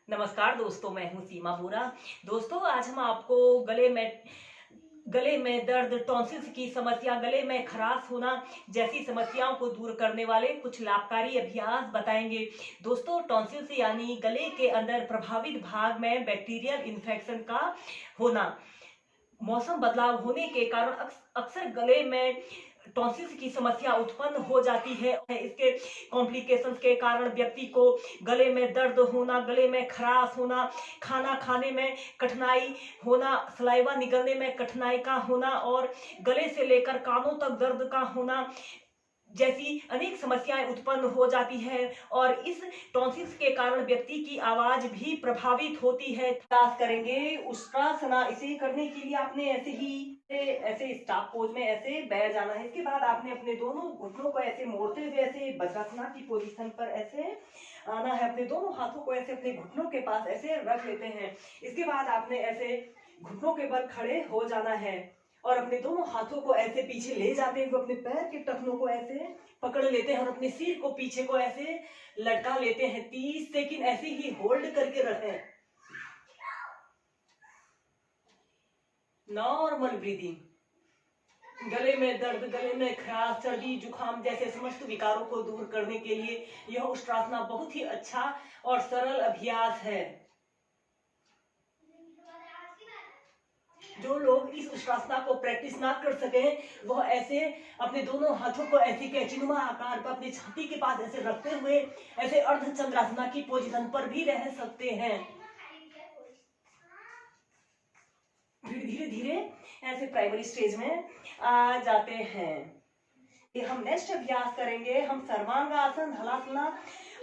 नमस्कार दोस्तों, मैं हूं सीमा बोरा। दोस्तों, आज हम आपको गले में दर्द, टॉन्सिल्स की समस्या, गले में खराश होना जैसी समस्याओं को दूर करने वाले कुछ लाभकारी अभ्यास बताएंगे। दोस्तों, टॉन्सिल्स यानी गले के अंदर प्रभावित भाग में बैक्टीरियल इन्फेक्शन का होना। मौसम बदलाव होने के कारण अक्सर गले में टॉन्सिल्स की समस्या उत्पन्न हो जाती है। इसके कॉम्प्लिकेशंस के कारण व्यक्ति को गले में दर्द होना, गले में खराश होना, खाना खाने में कठिनाई होना, सलाइवा निकलने में कठिनाई का होना और गले से लेकर कानों तक दर्द का होना जैसी अनेक समस्याएं उत्पन्न हो जाती है। और इस टॉन्सिल्स के कारण व्यक्ति की आवाज भी प्रभावित होती है। प्रयास करेंगे उष्ट्रासना। इसे करने के लिए आपने ऐसे स्टाफ पोज में ऐसे बैठ जाना है। इसके बाद आपने अपने दोनों घुटनों को ऐसे मोड़ते हुए ऐसे वज्रासना की पोजीशन पर ऐसे आना है। अपने दोनों हाथों को ऐसे अपने घुटनों के पास ऐसे रख लेते हैं। इसके बाद आपने ऐसे घुटनों के बल खड़े हो जाना है और अपने दोनों हाथों को ऐसे पीछे ले जाते हुए अपने पैर के टखनों को ऐसे पकड़ लेते हैं और अपने सिर को पीछे को ऐसे लटका लेते हैं। 30 सेकंड ऐसे ही होल्ड करके रखें। Normal breathing. गले में दर्द, गले में खराश, सर्दी, जुकाम जैसे समस्त विकारों को दूर करने के लिए यह उष्ट्रासना बहुत ही अच्छा और सरल अभ्यास है। जो लोग इस उष्ट्रासना को प्रैक्टिस ना कर सके वह ऐसे अपने दोनों हाथों को ऐसे कैंचिनुमा आकार पर अपनी छाती के पास ऐसे रखते हुए ऐसे अर्धचंद्रासना की पोजीशन पर भी रह सकते हैं। धीरे धीरे ऐसे प्राइमरी स्टेज में आ जाते हैं। हम नेक्स्ट अभ्यास करेंगे। हम सर्वांगासन, हलासना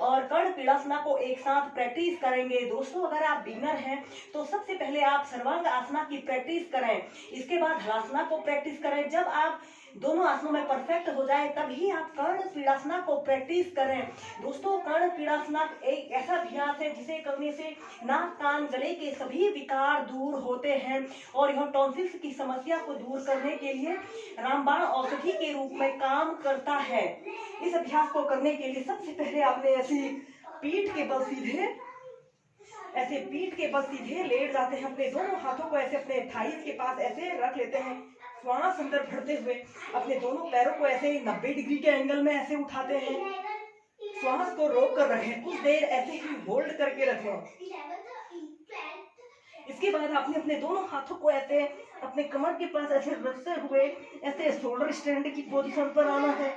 और कर्ण पीड़ासना को एक साथ प्रैक्टिस करेंगे। दोस्तों, अगर आप बिगनर हैं तो सबसे पहले आप सर्वांग आसना की प्रैक्टिस करें। इसके बाद हलासना को प्रैक्टिस करें। जब आप दोनों आसनों में परफेक्ट हो जाए तभी आप कर्ण पीड़ासना को प्रैक्टिस करें। दोस्तों, कर्ण पीड़ासना एक ऐसा अभ्यास है जिसे करने से नाक, कान, गले के सभी विकार दूर होते हैं और यह टॉन्सिल्स की समस्या को दूर करने के लिए रामबाण औषधि के रूप में काम करता है। इस अभ्यास को करने के लिए सबसे पहले आपने ऐसी पीठ के बल सीधे लेट जाते हैं। अपने दोनों हाथों को ऐसे अपने थाइस के पास ऐसे रख लेते हैं। श्वास अंदर भरते हुए अपने दोनों पैरों को ऐसे 90 डिग्री के एंगल में ऐसे उठाते हैं। श्वास को रोक कर रखें, कुछ देर ऐसे ही होल्ड करके रखें। इसके बाद आपने अपने दोनों हाथों को ऐसे अपने कमर के पास ऐसे रखते हुए ऐसे शोल्डर स्टैंड की पोजीशन पर आना है।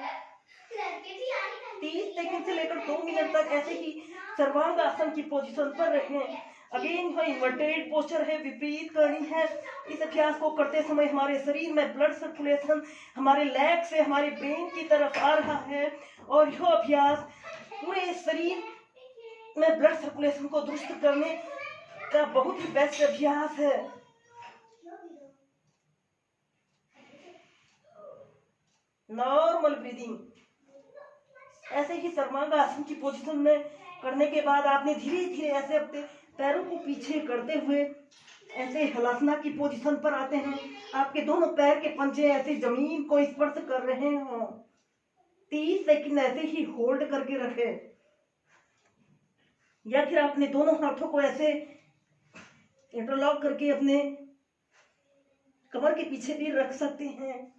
30 सेकंड से लेकर 2 मिनट तक ऐसे ही सर्वांग आसन की पोजीशन पर रहें। अगेन यह इन्वर्टेड पोस्चर है, विपरीत करनी है। इस अभ्यास को करते समय हमारे शरीर में ब्लड सर्कुलेशन हमारे लेग से हमारे ब्रेन की तरफ आ रहा है और यह अभ्यास पूरे शरीर में ब्लड सर्कुलेशन को दुरुस्त करने का बहुत ही बेस्ट अभ्यास है। Normal breathing. ऐसे ही सर्वांग आसन की पोजीशन में करने के बाद आपने धीरे धीरे ऐसे अपने पैरों को पीछे करते हुए ऐसे हलासना की पोजीशन पर आते हैं। आपके दोनों पैर के पंजे ऐसे जमीन को स्पर्श कर रहे हो। 30 सेकंड ऐसे ही होल्ड करके रखें या फिर अपने दोनों हाथों को ऐसे इंटरलॉक करके अपने कमर के पीछे भी रख सकते हैं।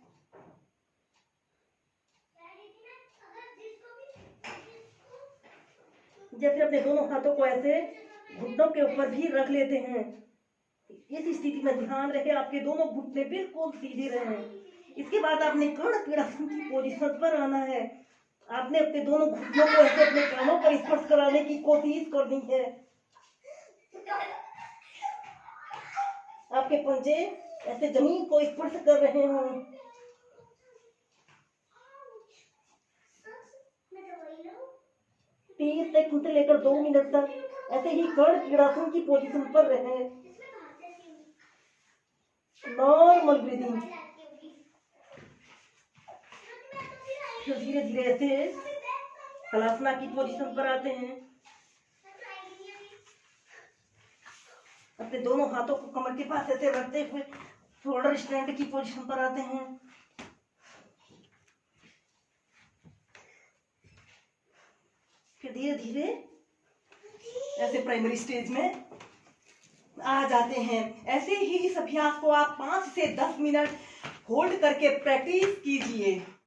या फिर अपने दोनों हाथों को ऐसे घुटनों के ऊपर भी रख लेते हैं। इस स्थिति में ध्यान रहे आपके दोनों घुटने बिल्कुल सीधे रहें। इसके बाद आपने कर्ण पीड़ासन की पोजीशन पर आना है। आपने अपने दोनों घुटनों को ऐसे अपने कानों पर स्पर्श कराने की कोशिश करनी है। आपके पंजे ऐसे जमीन को स्पर्श कर रहे हों। 30 सेकंड से लेकर 2 मिनट तक ऐसे ही कर्ण पीड़ासन की पोजीशन पर रहें। Normal breathing. धीरे धीरे ऐसे हलासना की पोजीशन पर आते हैं। अपने दोनों हाथों को कमर के पास ऐसे रखते हुए शोल्डर स्टैंड की पोजीशन पर आते हैं। फिर धीरे धीरे ऐसे प्राइमरी स्टेज में आ जाते हैं। ऐसे ही इस अभ्यास को आप 5 से 10 मिनट होल्ड करके प्रैक्टिस कीजिए।